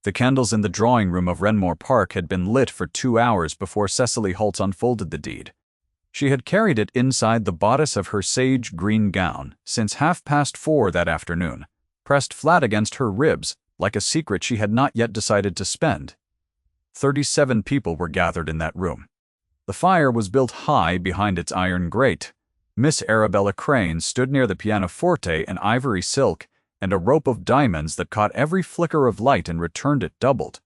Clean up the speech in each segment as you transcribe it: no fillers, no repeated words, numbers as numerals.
The candles in the drawing room of Renmore Park had been lit for 2 hours before Cecily Holt unfolded the deed. She had carried it inside the bodice of her sage green gown since 4:30 that afternoon, pressed flat against her ribs like a secret she had not yet decided to spend. 37 people were gathered in that room. The fire was built high behind its iron grate. Miss Arabella Crane stood near the pianoforte in ivory silk and a rope of diamonds that caught every flicker of light and returned it doubled.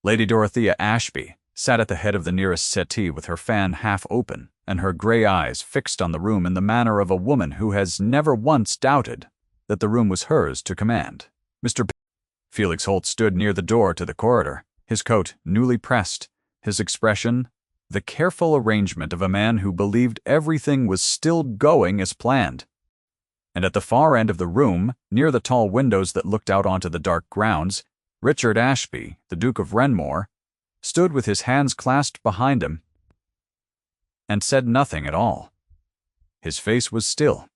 Lady Dorothea Ashby sat at the head of the nearest settee with her fan half open and her gray eyes fixed on the room in the manner of a woman who has never once doubted that the room was hers to command. Mr. Felix Holt stood near the door to the corridor, his coat newly pressed, his expression the careful arrangement of a man who believed everything was still going as planned. And at the far end of the room, near the tall windows that looked out onto the dark grounds, Richard Ashby, the Duke of Renmore, stood with his hands clasped behind him and said nothing at all. His face was still.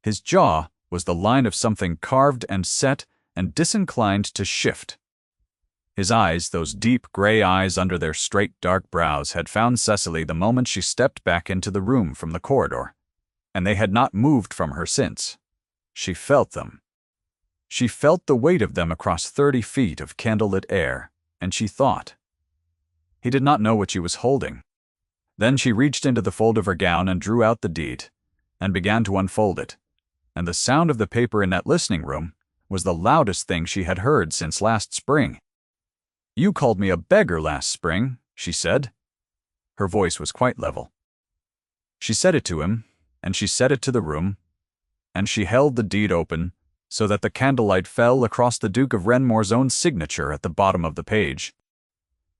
His jaw was the line of something carved and set and disinclined to shift. His eyes, those deep gray eyes under their straight dark brows, had found Cecily the moment she stepped back into the room from the corridor, and they had not moved from her since. She felt them. She felt the weight of them across 30 feet of candlelit air, and she thought. He did not know what she was holding. Then she reached into the fold of her gown and drew out the deed, and began to unfold it, and the sound of the paper in that listening room was the loudest thing she had heard since last spring. "You called me a beggar last spring," she said. Her voice was quite level. She said it to him, and she said it to the room, and she held the deed open so that the candlelight fell across the Duke of Renmore's own signature at the bottom of the page.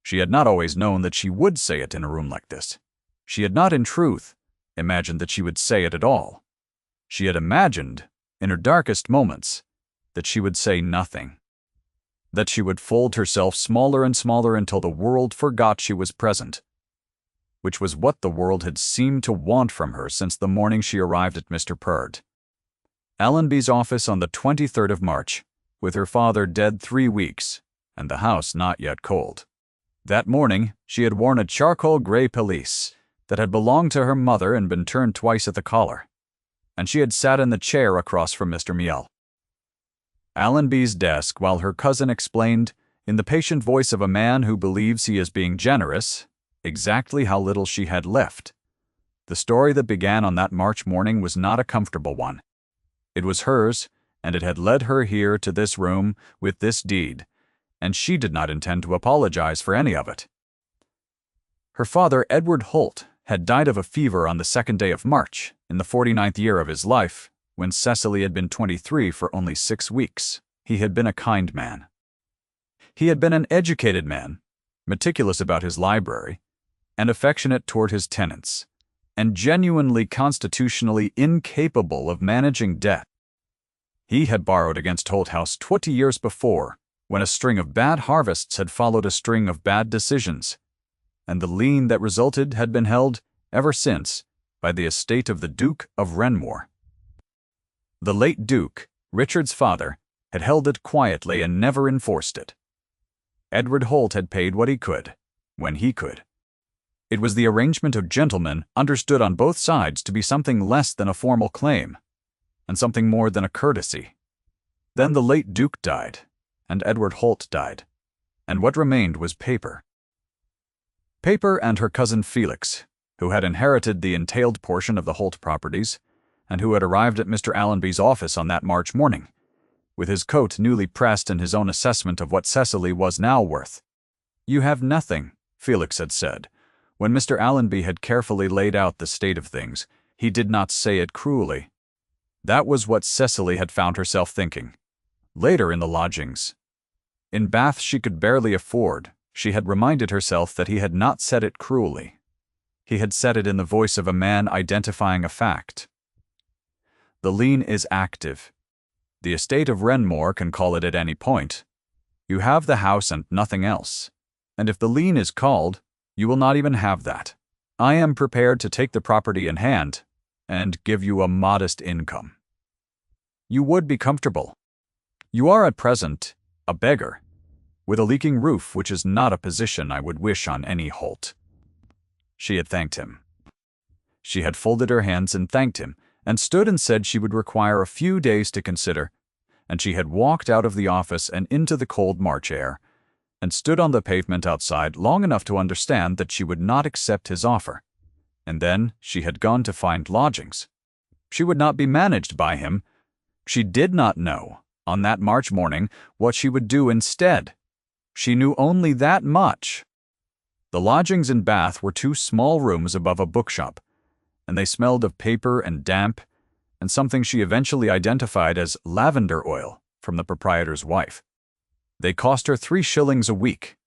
She had not always known that she would say it in a room like this. She had not, in truth, imagined that she would say it at all. She had imagined, in her darkest moments, that she would say nothing. That she would fold herself smaller and smaller until the world forgot she was present, which was what the world had seemed to want from her since the morning she arrived at Mr. Perd. Allenby's office on the 23rd of March, with her father dead 3 weeks, and the house not yet cold. That morning, she had worn a charcoal gray pelisse that had belonged to her mother and been turned twice at the collar, and she had sat in the chair across from Mr. Miel. Allenby's desk, while her cousin explained, in the patient voice of a man who believes he is being generous, exactly how little she had left. The story that began on that March morning was not a comfortable one. It was hers, and it had led her here to this room with this deed, and she did not intend to apologize for any of it. Her father, Edward Holt, had died of a fever on the 2nd day of March, in the 49th year of his life, when Cecily had been 23 for only 6 weeks. He had been a kind man. He had been an educated man, meticulous about his library, and affectionate toward his tenants, and genuinely constitutionally incapable of managing debt. He had borrowed against Holt House 20 years before, when a string of bad harvests had followed a string of bad decisions, and the lien that resulted had been held, ever since, by the estate of the Duke of Renmore. The late Duke, Richard's father, had held it quietly and never enforced it. Edward Holt had paid what he could, when he could. It was the arrangement of gentlemen understood on both sides to be something less than a formal claim, and something more than a courtesy. Then the late Duke died, and Edward Holt died, and what remained was paper. Paper and her cousin Felix, who had inherited the entailed portion of the Holt properties, and who had arrived at Mr. Allenby's office on that March morning, with his coat newly pressed and his own assessment of what Cecily was now worth. "You have nothing," Felix had said. When Mr. Allenby had carefully laid out the state of things, he did not say it cruelly. That was what Cecily had found herself thinking. Later in the lodgings, in Bath she could barely afford, she had reminded herself that he had not said it cruelly. He had said it in the voice of a man identifying a fact. The lien is active. The estate of Renmore can call it at any point. You have the house and nothing else. And if the lien is called, you will not even have that. I am prepared to take the property in hand and give you a modest income. You would be comfortable. You are at present a beggar, with a leaking roof, which is not a position I would wish on any Holt." She had thanked him. She had folded her hands and thanked him, and stood and said she would require a few days to consider, and she had walked out of the office and into the cold March air, and stood on the pavement outside long enough to understand that she would not accept his offer. And then she had gone to find lodgings. She would not be managed by him. She did not know, on that March morning, what she would do instead. She knew only that much. The lodgings in Bath were 2 small rooms above a bookshop, and they smelled of paper and damp, and something she eventually identified as lavender oil from the proprietor's wife. They cost her 3 shillings a week,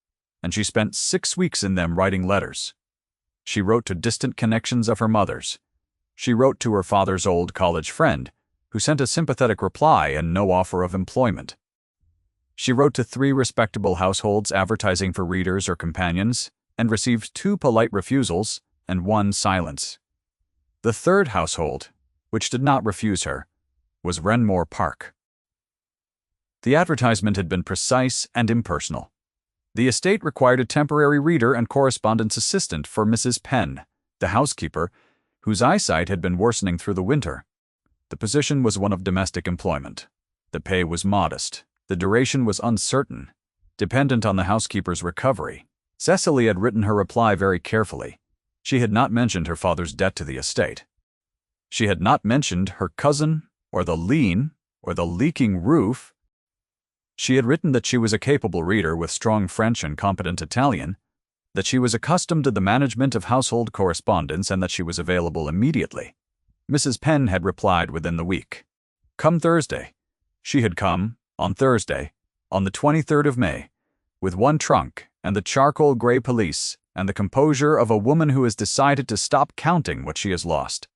and she spent 6 weeks in them writing letters. She wrote to distant connections of her mother's. She wrote to her father's old college friend, who sent a sympathetic reply and no offer of employment. She wrote to 3 respectable households advertising for readers or companions, and received 2 polite refusals and 1 silence. The 3rd household, which did not refuse her, was Renmore Park. The advertisement had been precise and impersonal. The estate required a temporary reader and correspondence assistant for Mrs. Penn, the housekeeper, whose eyesight had been worsening through the winter. The position was one of domestic employment. The pay was modest. The duration was uncertain, dependent on the housekeeper's recovery. Cecily had written her reply very carefully. She had not mentioned her father's debt to the estate. She had not mentioned her cousin, or the lien, or the leaking roof. She had written that she was a capable reader with strong French and competent Italian, that she was accustomed to the management of household correspondence, and that she was available immediately. Mrs. Penn had replied within the week. Come Thursday. She had come, on Thursday, on the 23rd of May, with 1 trunk and the charcoal gray pelisse and the composure of a woman who has decided to stop counting what she has lost.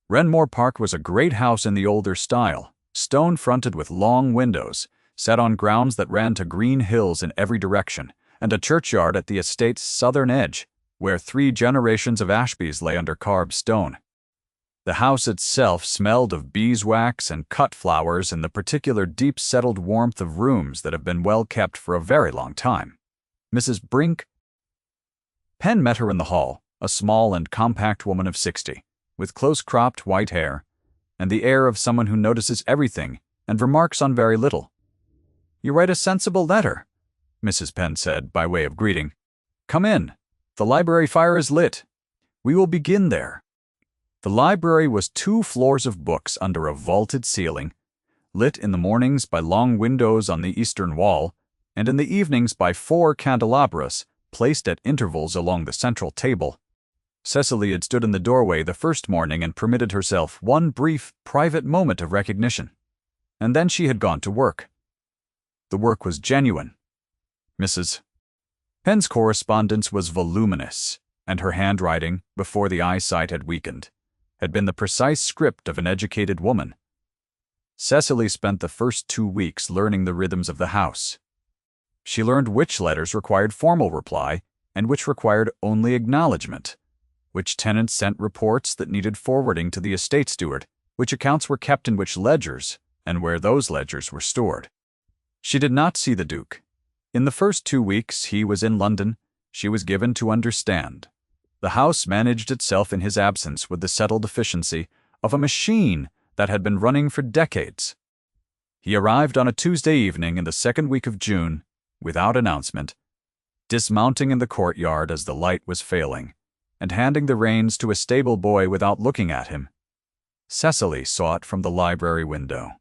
Renmore Park was a great house in the older style, stone-fronted with long windows, set on grounds that ran to green hills in every direction, and a churchyard at the estate's southern edge, where 3 generations of Ashbys lay under carved stone. The house itself smelled of beeswax and cut flowers in the particular deep-settled warmth of rooms that have been well kept for a very long time. Mrs. Brink Penn met her in the hall, a small and compact woman of 60, with close-cropped white hair, and the air of someone who notices everything and remarks on very little. "You write a sensible letter," Mrs. Penn said, by way of greeting. "Come in. The library fire is lit. We will begin there." The library was 2 floors of books under a vaulted ceiling, lit in the mornings by long windows on the eastern wall, and in the evenings by 4 candelabras placed at intervals along the central table. Cecily had stood in the doorway the first morning and permitted herself 1 brief, private moment of recognition, and then she had gone to work. The work was genuine. Mrs. Penn's correspondence was voluminous, and her handwriting, before the eyesight had weakened, had been the precise script of an educated woman. Cecily spent the first 2 weeks learning the rhythms of the house. She learned which letters required formal reply and which required only acknowledgement, which tenants sent reports that needed forwarding to the estate steward, which accounts were kept in which ledgers, and where those ledgers were stored. She did not see the Duke. In the first 2 weeks he was in London, she was given to understand. The house managed itself in his absence with the settled efficiency of a machine that had been running for decades. He arrived on a Tuesday evening in the 2nd week of June, without announcement, dismounting in the courtyard as the light was failing, and handing the reins to a stable boy without looking at him. Cecily saw it from the library window.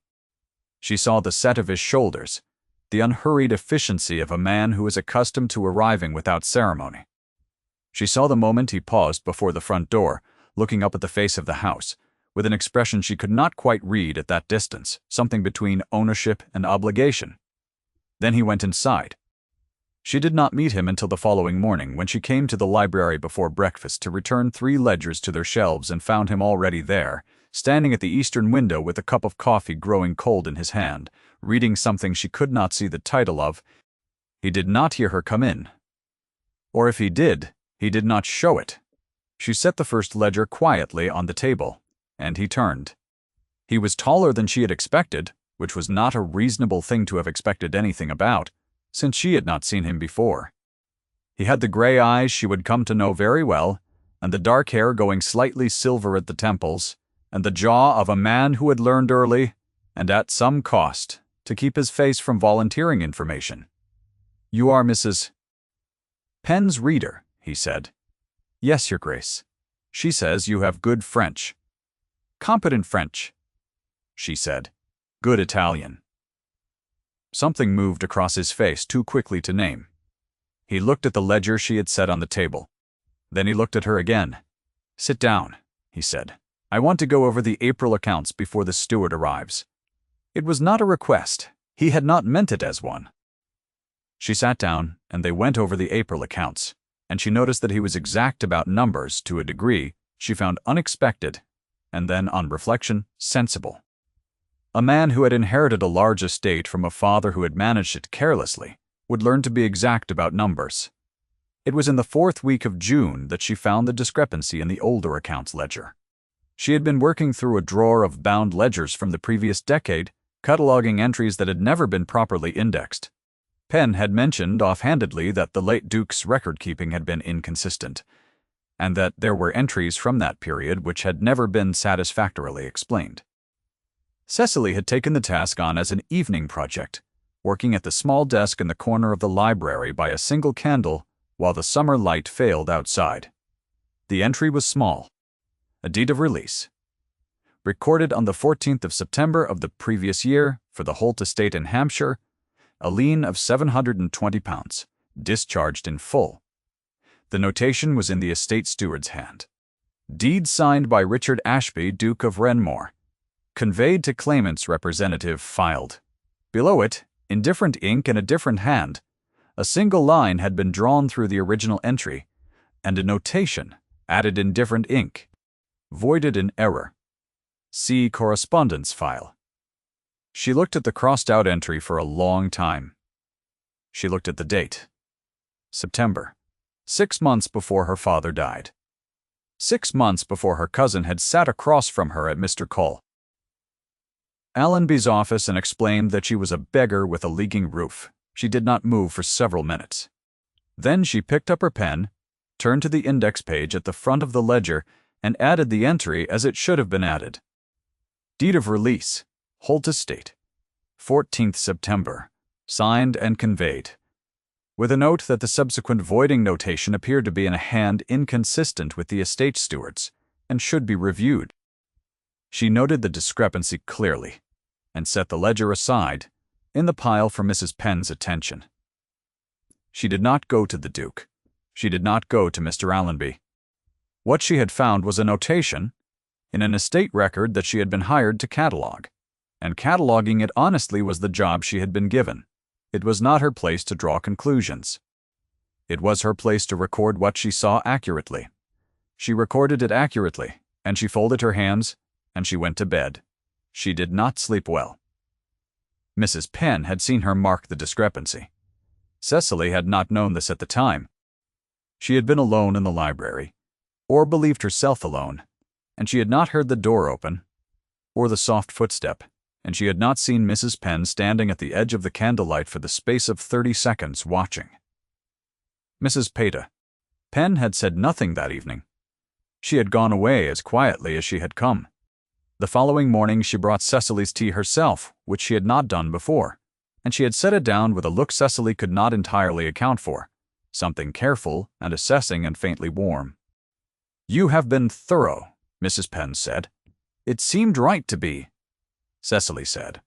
She saw the set of his shoulders, the unhurried efficiency of a man who is accustomed to arriving without ceremony. She saw the moment he paused before the front door, looking up at the face of the house, with an expression she could not quite read at that distance, something between ownership and obligation. Then he went inside. She did not meet him until the following morning, when she came to the library before breakfast to return 3 ledgers to their shelves, and found him already there, standing at the eastern window with a cup of coffee growing cold in his hand, reading something she could not see the title of. He did not hear her come in. Or if he did not show it. She set the first ledger quietly on the table, and he turned. He was taller than she had expected, which was not a reasonable thing to have expected anything about, since she had not seen him before. He had the gray eyes she would come to know very well, and the dark hair going slightly silver at the temples, and the jaw of a man who had learned early, and at some cost, to keep his face from volunteering information. "You are Mrs. Penn's reader," he said. "Yes, Your Grace. She says you have good French." "Competent French," she said. "Good Italian." Something moved across his face too quickly to name. He looked at the ledger she had set on the table. Then he looked at her again. "Sit down," he said. "I want to go over the April accounts before the steward arrives." It was not a request. He had not meant it as one. She sat down, and they went over the April accounts, and she noticed that he was exact about numbers to a degree she found unexpected, and then, on reflection, sensible. A man who had inherited a large estate from a father who had managed it carelessly would learn to be exact about numbers. It was in the 4th week of June that she found the discrepancy in the older accounts ledger. She had been working through a drawer of bound ledgers from the previous decade, cataloging entries that had never been properly indexed. Penn had mentioned offhandedly that the late Duke's record-keeping had been inconsistent, and that there were entries from that period which had never been satisfactorily explained. Cecily had taken the task on as an evening project, working at the small desk in the corner of the library by a single candle while the summer light failed outside. The entry was small. A deed of release. Recorded on the 14th of September of the previous year for the Holt estate in Hampshire, a lien of £720, discharged in full. The notation was in the estate steward's hand. Deed signed by Richard Ashby, Duke of Renmore. Conveyed to claimant's representative filed. Below it, in different ink and a different hand, a single line had been drawn through the original entry, and a notation, added in different ink, voided in error. See correspondence file. She looked at the crossed-out entry for a long time. She looked at the date. September. 6 months before her father died. 6 months before her cousin had sat across from her at Mr. Cole Allenby's office and explained that she was a beggar with a leaking roof. She did not move for several minutes. Then she picked up her pen, turned to the index page at the front of the ledger, and added the entry as it should have been added. Deed of release, Holt Estate, 14th September, signed and conveyed, with a note that the subsequent voiding notation appeared to be in a hand inconsistent with the estate steward's and should be reviewed. She noted the discrepancy clearly and set the ledger aside in the pile for Mrs. Penn's attention. She did not go to the Duke. She did not go to Mr. Allenby. What she had found was a notation in an estate record that she had been hired to catalog, and cataloging it honestly was the job she had been given. It was not her place to draw conclusions. It was her place to record what she saw accurately. She recorded it accurately, and she folded her hands, and she went to bed. She did not sleep well. Mrs. Penn had seen her mark the discrepancy. Cecily had not known this at the time. She had been alone in the library, or believed herself alone, and she had not heard the door open, or the soft footstep, and she had not seen Mrs. Penn standing at the edge of the candlelight for the space of 30 seconds watching. Mrs. Penn had said nothing that evening. She had gone away as quietly as she had come. The following morning she brought Cecily's tea herself, which she had not done before, and she had set it down with a look Cecily could not entirely account for, something careful and assessing and faintly warm. "You have been thorough," Mrs. Penn said. "It seemed right to be," Cecily said.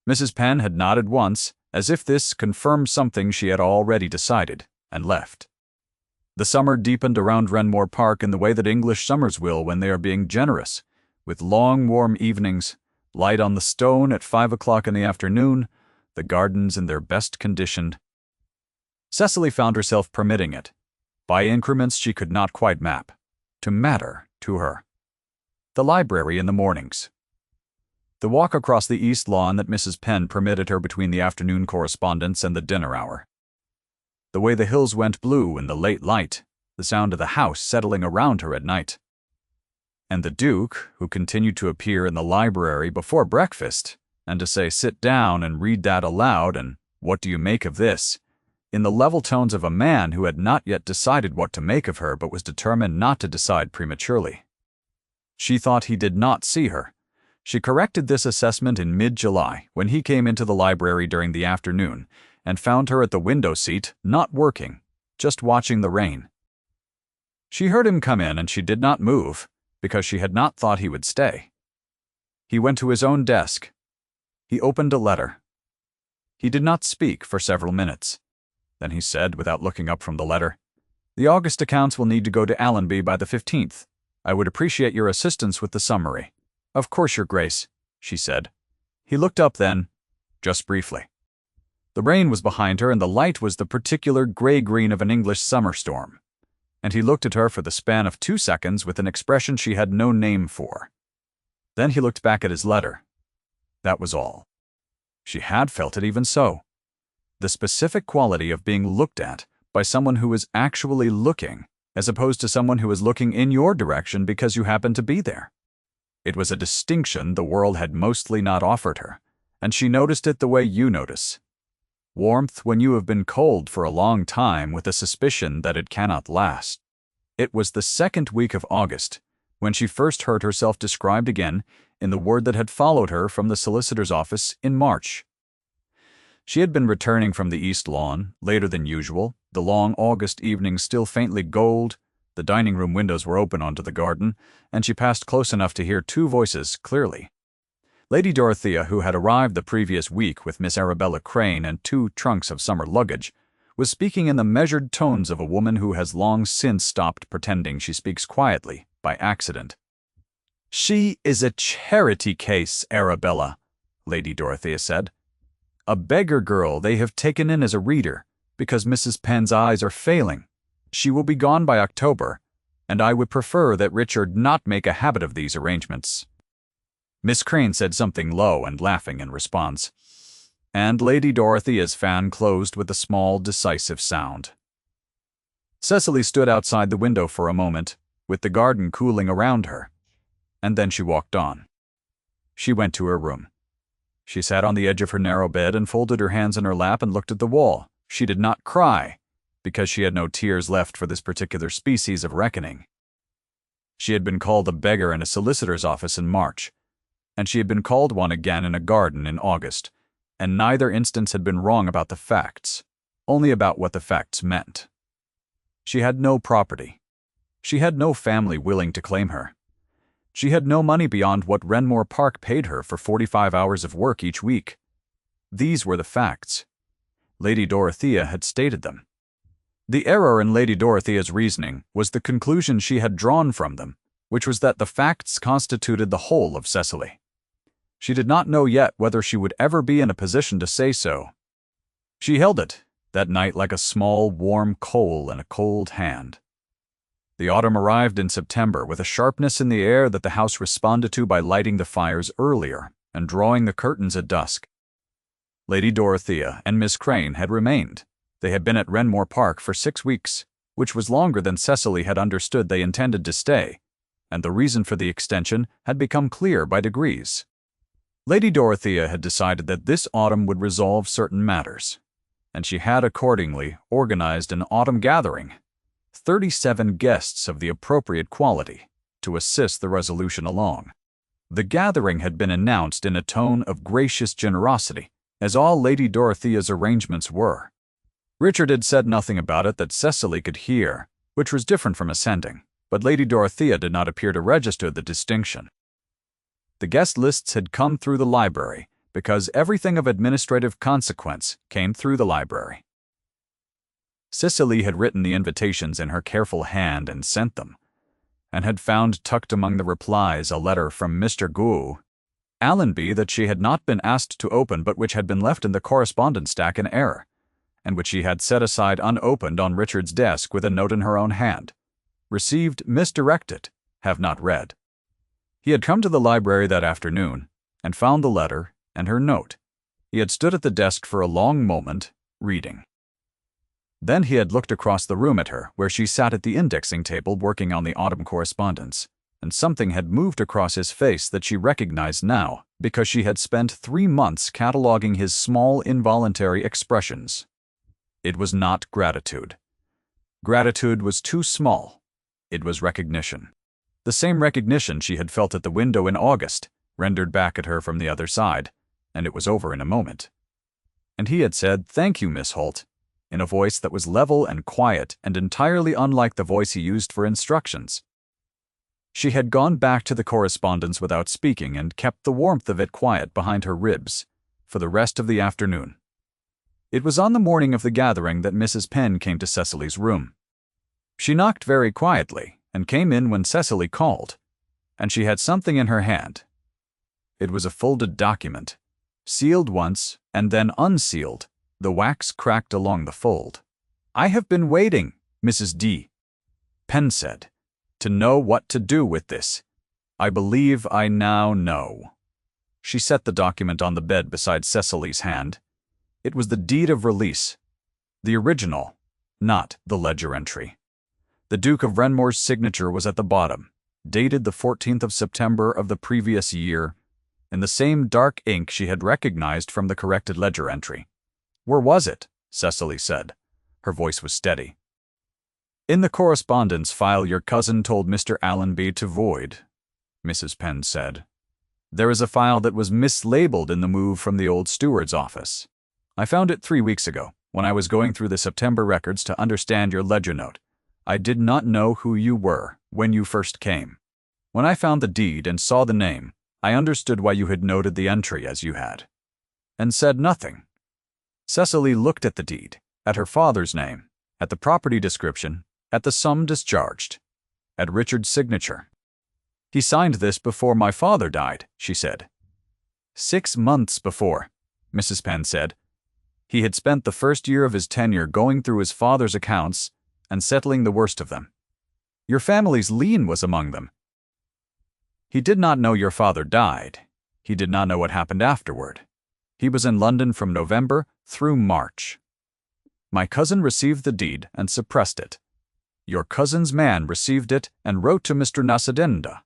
Mrs. Penn had nodded once, as if this confirmed something she had already decided, and left. The summer deepened around Renmore Park in the way that English summers will when they are being generous, with long, warm evenings, light on the stone at 5 o'clock in the afternoon, the gardens in their best condition. Cecily found herself permitting it, by increments she could not quite map, to matter to her. The library in the mornings. The walk across the east lawn that Mrs. Penn permitted her between the afternoon correspondence and the dinner hour. The way the hills went blue in the late light, the sound of the house settling around her at night. And the Duke, who continued to appear in the library before breakfast, and to say, "Sit down and read that aloud," and "What do you make of this?" in the level tones of a man who had not yet decided what to make of her but was determined not to decide prematurely. She thought he did not see her. She corrected this assessment in mid-July when he came into the library during the afternoon and found her at the window seat, not working, just watching the rain. She heard him come in and she did not move because she had not thought he would stay. He went to his own desk. He opened a letter. He did not speak for several minutes. Then he said, without looking up from the letter, "The August accounts will need to go to Allenby by the 15th. I would appreciate your assistance with the summary." "Of course, Your Grace," she said. He looked up then, just briefly. The rain was behind her and the light was the particular gray-green of an English summer storm. And he looked at her for the span of 2 seconds with an expression she had no name for. Then he looked back at his letter. That was all. She had felt it even so. The specific quality of being looked at by someone who is actually looking, as opposed to someone who is looking in your direction because you happen to be there. It was a distinction the world had mostly not offered her, and she noticed it the way you notice. Warmth when you have been cold for a long time with a suspicion that it cannot last. It was the second week of August when she first heard herself described again in the word that had followed her from the solicitor's office in March. She had been returning from the East Lawn, later than usual, the long August evening still faintly gold, the dining room windows were open onto the garden, and she passed close enough to hear 2 voices clearly. Lady Dorothea, who had arrived the previous week with Miss Arabella Crane and 2 trunks of summer luggage, was speaking in the measured tones of a woman who has long since stopped pretending she speaks quietly, by accident. "She is a charity case, Arabella," Lady Dorothea said. "A beggar girl they have taken in as a reader, because Mrs. Penn's eyes are failing. She will be gone by October, and I would prefer that Richard not make a habit of these arrangements." Miss Crane said something low and laughing in response, and Lady Dorothea's fan closed with a small, decisive sound. Cecily stood outside the window for a moment, with the garden cooling around her, and then she walked on. She went to her room. She sat on the edge of her narrow bed and folded her hands in her lap and looked at the wall. She did not cry, because she had no tears left for this particular species of reckoning. She had been called a beggar in a solicitor's office in March, and she had been called one again in a garden in August, and neither instance had been wrong about the facts, only about what the facts meant. She had no property. She had no family willing to claim her. She had no money beyond what Renmore Park paid her for 45 hours of work each week. These were the facts. Lady Dorothea had stated them. The error in Lady Dorothea's reasoning was the conclusion she had drawn from them, which was that the facts constituted the whole of Cecily. She did not know yet whether she would ever be in a position to say so. She held it, that night, like a small, warm coal in a cold hand. The autumn arrived in September with a sharpness in the air that the house responded to by lighting the fires earlier and drawing the curtains at dusk. Lady Dorothea and Miss Crane had remained. They had been at Renmore Park for 6 weeks, which was longer than Cecily had understood they intended to stay, and the reason for the extension had become clear by degrees. Lady Dorothea had decided that this autumn would resolve certain matters, and she had accordingly organized an autumn gathering, 37 guests of the appropriate quality, to assist the resolution along. The gathering had been announced in a tone of gracious generosity, as all Lady Dorothea's arrangements were. Richard had said nothing about it that Cecily could hear, which was different from assenting, but Lady Dorothea did not appear to register the distinction. The guest lists had come through the library, because everything of administrative consequence came through the library. Cecily had written the invitations in her careful hand and sent them, and had found tucked among the replies a letter from Mr. Gough, Allenby, that she had not been asked to open but which had been left in the correspondence stack in error, and which she had set aside unopened on Richard's desk with a note in her own hand. Received misdirected, have not read. He had come to the library that afternoon, and found the letter and her note. He had stood at the desk for a long moment, reading. Then he had looked across the room at her, where she sat at the indexing table working on the autumn correspondence, and something had moved across his face that she recognized now, because she had spent 3 months cataloging his small involuntary expressions. It was not gratitude. Gratitude was too small. It was recognition. The same recognition she had felt at the window in August, rendered back at her from the other side, and it was over in a moment. And he had said, "Thank you, Miss Holt," in a voice that was level and quiet and entirely unlike the voice he used for instructions. She had gone back to the correspondence without speaking and kept the warmth of it quiet behind her ribs for the rest of the afternoon. It was on the morning of the gathering that Mrs. Penn came to Cecily's room. She knocked very quietly and came in when Cecily called, and she had something in her hand. It was a folded document, sealed once and then unsealed, the wax cracked along the fold. "I have been waiting," Mrs. D. Penn said, "to know what to do with this. I believe I now know." She set the document on the bed beside Cecily's hand. It was the deed of release, the original, not the ledger entry. The Duke of Renmore's signature was at the bottom, dated the 14th of September of the previous year, in the same dark ink she had recognized from the corrected ledger entry. "Where was it?" Cecily said. Her voice was steady. "In the correspondence file your cousin told Mr. Allenby to void," Mrs. Penn said. "There is a file that was mislabeled in the move from the old steward's office. I found it 3 weeks ago, when I was going through the September records to understand your ledger note. I did not know who you were when you first came. When I found the deed and saw the name, I understood why you had noted the entry as you had, and said nothing." Cecily looked at the deed, at her father's name, at the property description, at the sum discharged, at Richard's signature. "He signed this before my father died," she said. 6 months before, Mrs. Penn said. He had spent the first year of his tenure going through his father's accounts and settling the worst of them. Your family's lien was among them. He did not know your father died. He did not know what happened afterward. He was in London from November through March. My cousin received the deed and suppressed it. Your cousin's man received it and wrote to Mr. Nasadenda.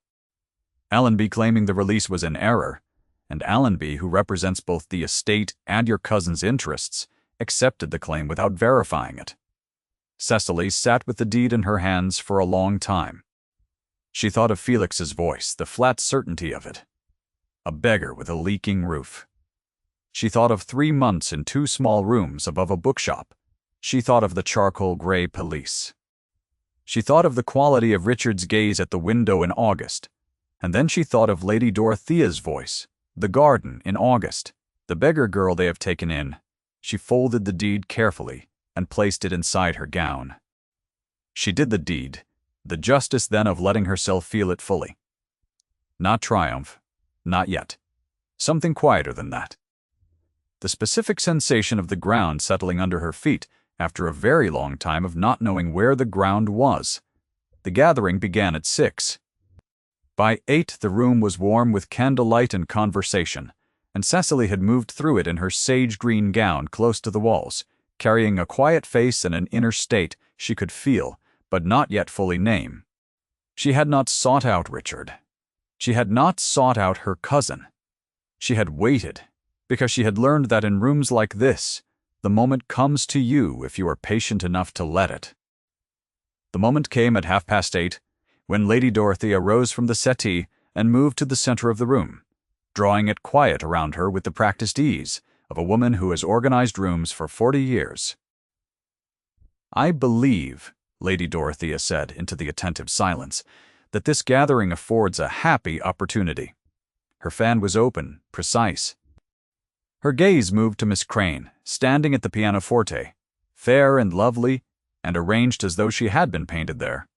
Allenby claiming the release was in error, and Allenby, who represents both the estate and your cousin's interests, accepted the claim without verifying it. Cecily sat with the deed in her hands for a long time. She thought of Felix's voice, the flat certainty of it. A beggar with a leaking roof. She thought of 3 months in 2 small rooms above a bookshop. She thought of the charcoal gray police. She thought of the quality of Richard's gaze at the window in August, and then she thought of Lady Dorothea's voice, the garden in August, the beggar girl they have taken in. She folded the deed carefully and placed it inside her gown. She did the deed, the justice then of letting herself feel it fully. Not triumph, not yet. Something quieter than that. The specific sensation of the ground settling under her feet after a very long time of not knowing where the ground was. The gathering began at 6. By 8 the room was warm with candlelight and conversation, and Cecily had moved through it in her sage-green gown close to the walls, carrying a quiet face and an inner state she could feel, but not yet fully name. She had not sought out Richard. She had not sought out her cousin. She had waited, because she had learned that in rooms like this, the moment comes to you if you are patient enough to let it. The moment came at 8:30, when Lady Dorothea rose from the settee and moved to the center of the room, drawing it quiet around her with the practiced ease of a woman who has organized rooms for 40 years. "I believe," Lady Dorothea said into the attentive silence, "that this gathering affords a happy opportunity." Her fan was open, precise. Her gaze moved to Miss Crane, standing at the pianoforte, fair and lovely, and arranged as though she had been painted there.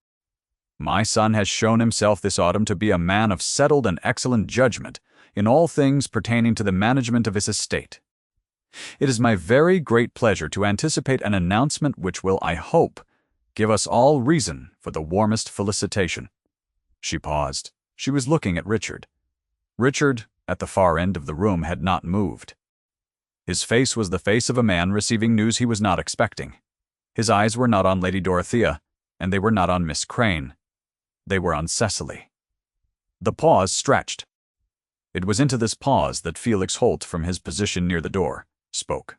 "My son has shown himself this autumn to be a man of settled and excellent judgment in all things pertaining to the management of his estate. It is my very great pleasure to anticipate an announcement which will, I hope, give us all reason for the warmest felicitation." She paused. She was looking at Richard. Richard, at the far end of the room, had not moved. His face was the face of a man receiving news he was not expecting. His eyes were not on Lady Dorothea, and they were not on Miss Crane. They were on Cecily. The pause stretched. It was into this pause that Felix Holt, from his position near the door, spoke.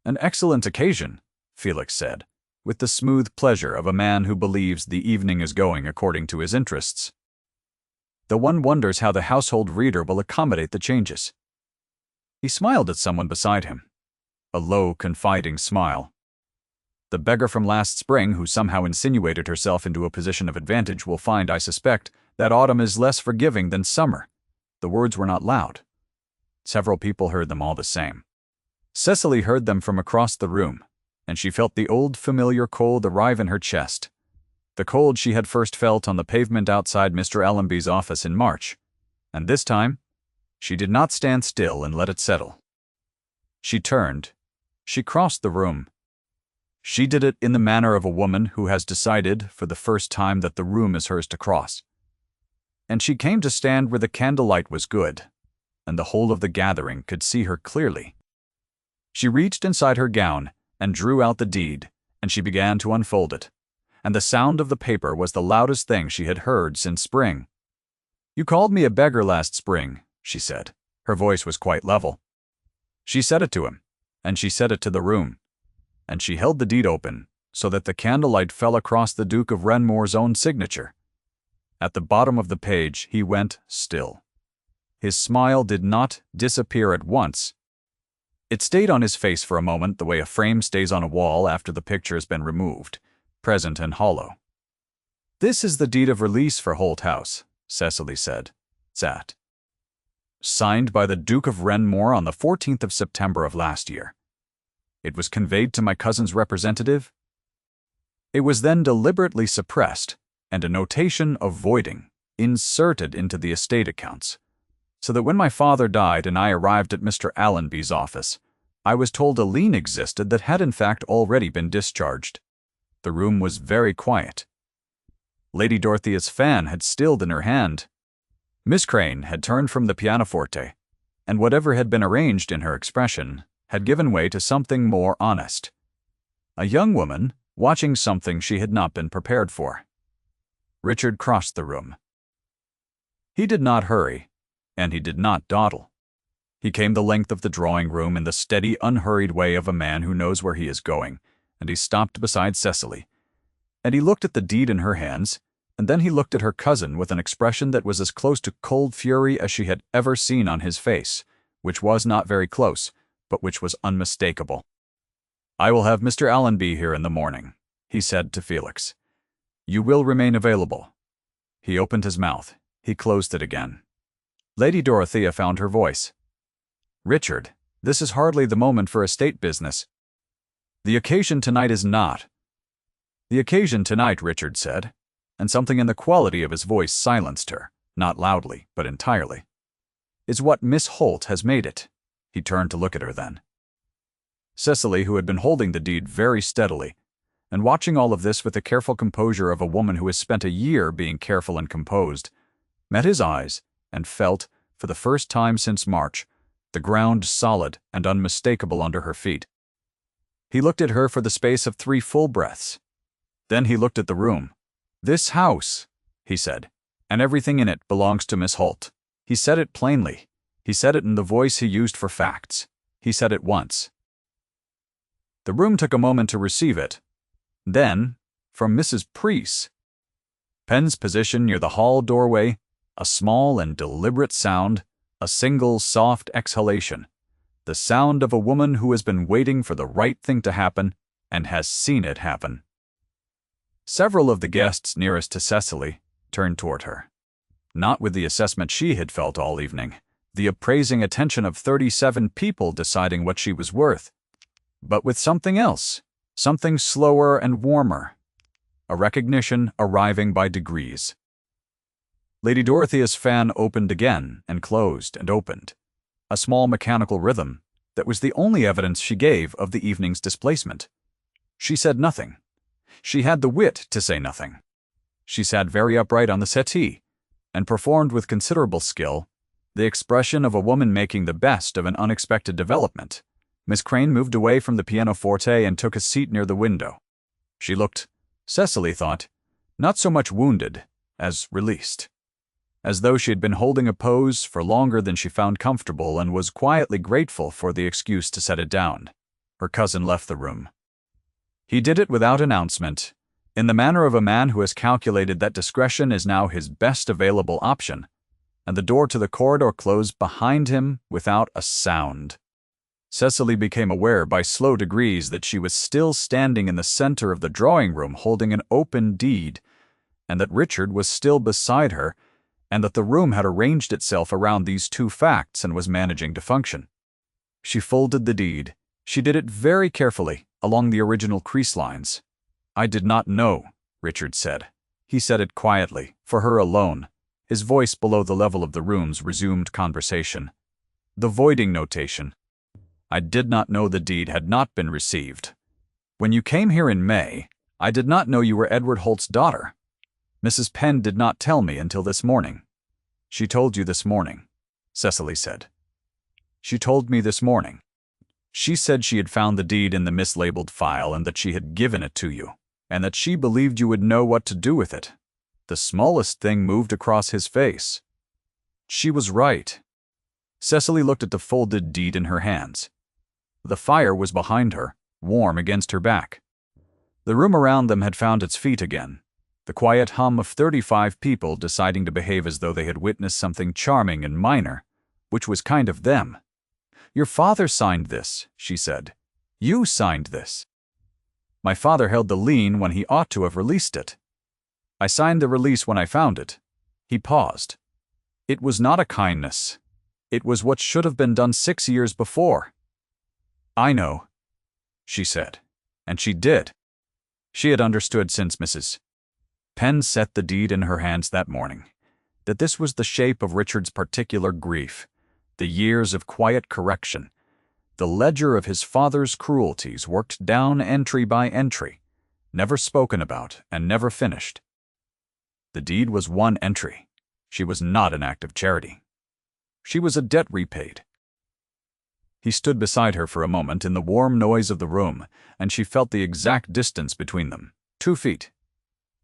"An excellent occasion," Felix said, with the smooth pleasure of a man who believes the evening is going according to his interests. Though one wonders how the household reader will accommodate the changes. He smiled at someone beside him. A low, confiding smile. The beggar from last spring who somehow insinuated herself into a position of advantage will find, I suspect, that autumn is less forgiving than summer. The words were not loud. Several people heard them all the same. Cecily heard them from across the room, and she felt the old familiar cold arrive in her chest. The cold she had first felt on the pavement outside Mr. Allenby's office in March, and this time, she did not stand still and let it settle. She turned. She crossed the room. She did it in the manner of a woman who has decided for the first time that the room is hers to cross. And she came to stand where the candlelight was good, and the whole of the gathering could see her clearly. She reached inside her gown and drew out the deed, and she began to unfold it, and the sound of the paper was the loudest thing she had heard since spring. "You called me a beggar last spring," she said. Her voice was quite level. She said it to him, and she said it to the room, and she held the deed open so that the candlelight fell across the Duke of Renmore's own signature. At the bottom of the page he went still. His smile did not disappear at once. It stayed on his face for a moment the way a frame stays on a wall after the picture has been removed, present and hollow. "This is the deed of release for Holt House," Cecily said. "Sat. Signed by the Duke of Renmore on the 14th of September of last year. It was conveyed to my cousin's representative. It was then deliberately suppressed, and a notation of voiding inserted into the estate accounts, so that when my father died and I arrived at Mr. Allenby's office, I was told a lien existed that had in fact already been discharged." The room was very quiet. Lady Dorothea's fan had stilled in her hand. Miss Crane had turned from the pianoforte, and whatever had been arranged in her expression had given way to something more honest. A young woman watching something she had not been prepared for. Richard crossed the room. He did not hurry, and he did not dawdle. He came the length of the drawing room in the steady, unhurried way of a man who knows where he is going, and he stopped beside Cecily. And he looked at the deed in her hands, and then he looked at her cousin with an expression that was as close to cold fury as she had ever seen on his face, which was not very close, but which was unmistakable. "I will have Mr. Allenby here in the morning," he said to Felix. "You will remain available." He opened his mouth. He closed it again. Lady Dorothea found her voice. "Richard, this is hardly the moment for estate business." "The occasion tonight is not." "The occasion tonight," Richard said, and something in the quality of his voice silenced her, not loudly, but entirely, "is what Miss Holt has made it." He turned to look at her then. Cecily, who had been holding the deed very steadily, and watching all of this with the careful composure of a woman who has spent a year being careful and composed, met his eyes and felt, for the first time since March, the ground solid and unmistakable under her feet. He looked at her for the space of 3 full breaths. Then he looked at the room. "This house," he said, "and everything in it belongs to Miss Holt." He said it plainly. He said it in the voice he used for facts. He said it once. The room took a moment to receive it. Then, from Mrs. Preece, Penn's position near the hall doorway, a small and deliberate sound, a single soft exhalation, the sound of a woman who has been waiting for the right thing to happen and has seen it happen. Several of the guests nearest to Cecily turned toward her, not with the assessment she had felt all evening, the appraising attention of 37 people deciding what she was worth, but with something else, something slower and warmer, a recognition arriving by degrees. Lady Dorothea's fan opened again and closed and opened, a small mechanical rhythm that was the only evidence she gave of the evening's displacement. She said nothing. She had the wit to say nothing. She sat very upright on the settee, and performed with considerable skill the expression of a woman making the best of an unexpected development. Miss Crane moved away from the pianoforte and took a seat near the window. She looked, Cecily thought, not so much wounded as released, as though she had been holding a pose for longer than she found comfortable and was quietly grateful for the excuse to set it down. Her cousin left the room. He did it without announcement, in the manner of a man who has calculated that discretion is now his best available option, and the door to the corridor closed behind him without a sound. Cecily became aware by slow degrees that she was still standing in the center of the drawing room holding an open deed, and that Richard was still beside her, and that the room had arranged itself around these two facts and was managing to function. She folded the deed. She did it very carefully, along the original crease lines. "I did not know," Richard said. He said it quietly, for her alone. His voice below the level of the room's resumed conversation. The voiding notation. "I did not know the deed had not been received. When you came here in May, I did not know you were Edward Holt's daughter. Mrs. Penn did not tell me until this morning." "She told you this morning," Cecily said. "She told me this morning. She said she had found the deed in the mislabeled file and that she had given it to you, and that she believed you would know what to do with it." The smallest thing moved across his face. She was right. Cecily looked at the folded deed in her hands. The fire was behind her, warm against her back. The room around them had found its feet again, the quiet hum of 35 people deciding to behave as though they had witnessed something charming and minor, which was kind of them. "Your father signed this," she said. "You signed this." "My father held the lien when he ought to have released it. I signed the release when I found it." He paused. "It was not a kindness. It was what should have been done 6 years before." "I know," she said. And she did. She had understood since Mrs. Penn set the deed in her hands that morning, that this was the shape of Richard's particular grief, the years of quiet correction, the ledger of his father's cruelties worked down entry by entry, never spoken about and never finished. The deed was one entry. She was not an act of charity. She was a debt repaid. He stood beside her for a moment in the warm noise of the room, and she felt the exact distance between them, 2 feet,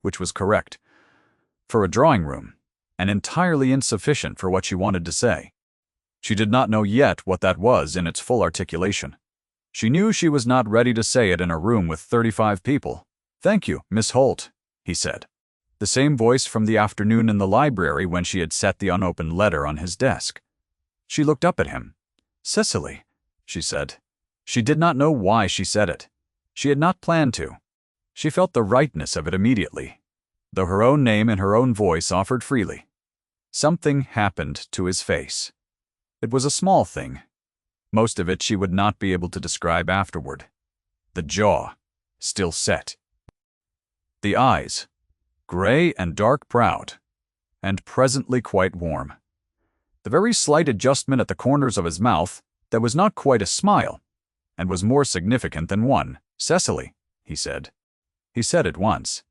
which was correct for a drawing room, and entirely insufficient for what she wanted to say. She did not know yet what that was in its full articulation. She knew she was not ready to say it in a room with 35 people. "Thank you, Miss Holt," he said. The same voice from the afternoon in the library when she had set the unopened letter on his desk. She looked up at him. "Cecily," she said. She did not know why she said it. She had not planned to. She felt the rightness of it immediately, though her own name and her own voice offered freely. Something happened to his face. It was a small thing. Most of it she would not be able to describe afterward. The jaw, still set. The eyes, gray and dark-browed, and presently quite warm. The very slight adjustment at the corners of his mouth that was not quite a smile, and was more significant than one. "Cecily," he said. He said it once,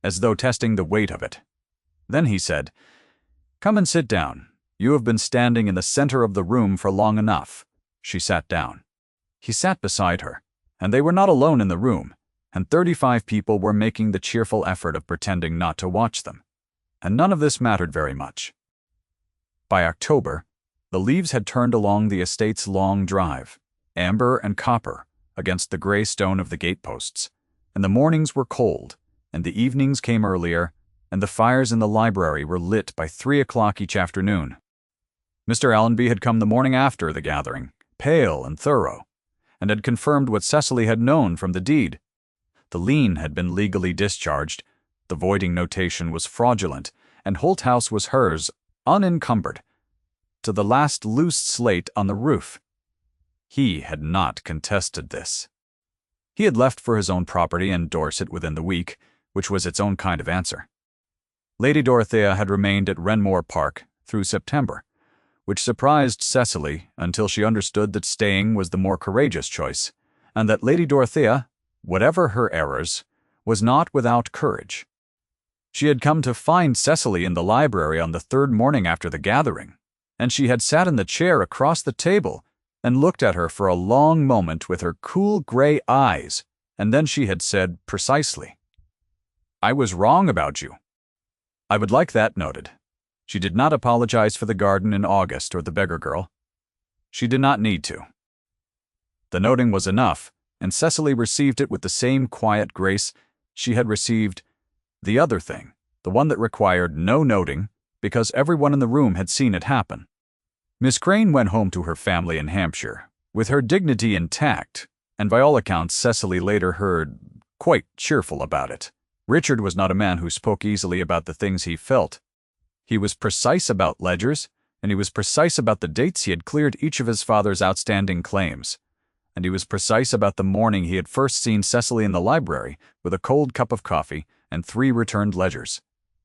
as though testing the weight of it. Then he said, "Come and sit down. You have been standing in the center of the room for long enough." She sat down. He sat beside her, and they were not alone in the room, and 35 people were making the cheerful effort of pretending not to watch them. And none of this mattered very much. By October, the leaves had turned along the estate's long drive, amber and copper, against the gray stone of the gateposts, and the mornings were cold, and the evenings came earlier, and the fires in the library were lit by 3 o'clock each afternoon. Mr. Allenby had come the morning after the gathering, pale and thorough, and had confirmed what Cecily had known from the deed. The lien had been legally discharged, the voiding notation was fraudulent, and Holt House was hers, unencumbered, to the last loose slate on the roof. He had not contested this. He had left for his own property in Dorset within the week, which was its own kind of answer. Lady Dorothea had remained at Renmore Park through September, which surprised Cecily until she understood that staying was the more courageous choice, and that Lady Dorothea, whatever her errors, was not without courage. She had come to find Cecily in the library on the 3rd morning after the gathering, and she had sat in the chair across the table and looked at her for a long moment with her cool gray eyes, and then she had said precisely, "I was wrong about you." I would like that noted. She did not apologize for the garden in August or the Beggar girl. She did not need to. The noting was enough, and Cecily received it with the same quiet grace she had received the other thing, the one that required no noting, because everyone in the room had seen it happen. Miss Crane went home to her family in Hampshire, with her dignity intact, and by all accounts Cecily later heard quite cheerful about it. Richard was not a man who spoke easily about the things he felt. He was precise about ledgers, and he was precise about the dates he had cleared each of his father's outstanding claims. And he was precise about the morning he had first seen Cecily in the library with a cold cup of coffee and 3 returned ledgers.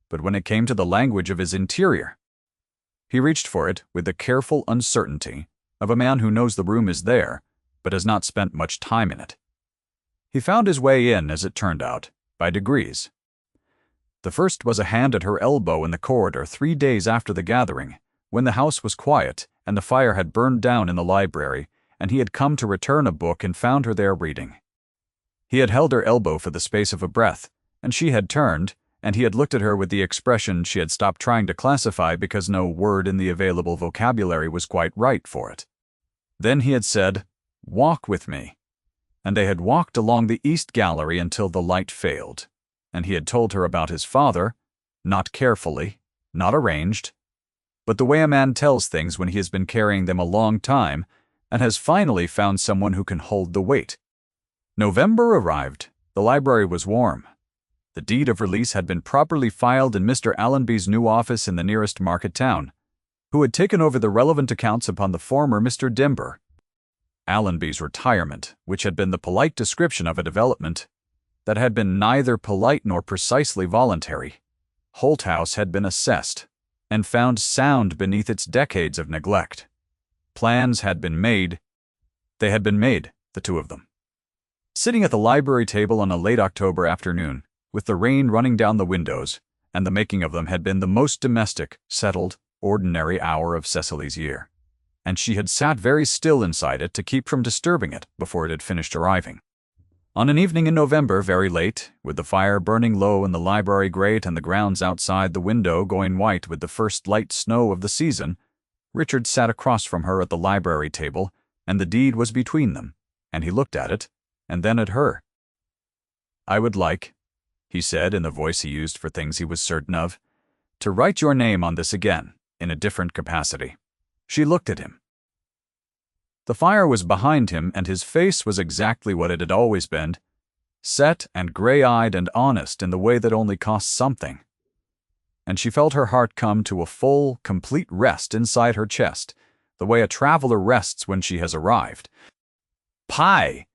But when it came to the language of his interior, he reached for it with the careful uncertainty of a man who knows the room is there, but has not spent much time in it. He found his way in, as it turned out, by degrees. The first was a hand at her elbow in the corridor 3 days after the gathering, when the house was quiet and the fire had burned down in the library, and he had come to return a book and found her there reading. He had held her elbow for the space of a breath, and she had turned, and he had looked at her with the expression she had stopped trying to classify because no word in the available vocabulary was quite right for it. Then he had said, "Walk with me," and they had walked along the East Gallery until the light failed, and he had told her about his father, not carefully, not arranged, but the way a man tells things when he has been carrying them a long time and has finally found someone who can hold the weight. November arrived. The library was warm. The deed of release had been properly filed in Mr. Allenby's new office in the nearest market town, who had taken over the relevant accounts upon the former Mr. Dimber. Allenby's retirement, which had been the polite description of a development that had been neither polite nor precisely voluntary. Holt House had been assessed and found sound beneath its decades of neglect. Plans had been made. They had been made, the two of them. Sitting at the library table on a late October afternoon, with the rain running down the windows, and the making of them had been the most domestic, settled, ordinary hour of Cecily's year, and she had sat very still inside it to keep from disturbing it before it had finished arriving. On an evening in November, very late, with the fire burning low in the library grate and the grounds outside the window going white with the first light snow of the season, Richard sat across from her at the library table, and the deed was between them, and he looked at it, and then at her. "I would like," he said in the voice he used for things he was certain of, "to write your name on this again, in a different capacity." She looked at him. The fire was behind him, and his face was exactly what it had always been, set and gray-eyed and honest in the way that only costs something. And she felt her heart come to a full, complete rest inside her chest, the way a traveler rests when she has arrived. "Pie!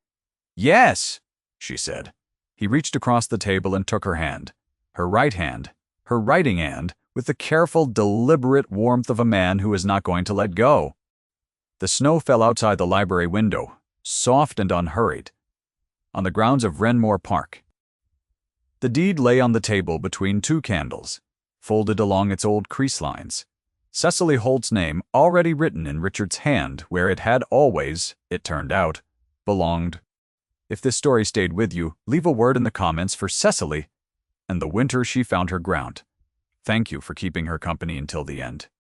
Yes," she said. He reached across the table and took her hand, her right hand, her writing hand, with the careful, deliberate warmth of a man who is not going to let go. The snow fell outside the library window, soft and unhurried, on the grounds of Renmore Park. The deed lay on the table between 2 candles, folded along its old crease lines. Cecily Holt's name already written in Richard's hand where it had always, it turned out, belonged. If this story stayed with you, leave a word in the comments for Cecily and the winter she found her ground. Thank you for keeping her company until the end.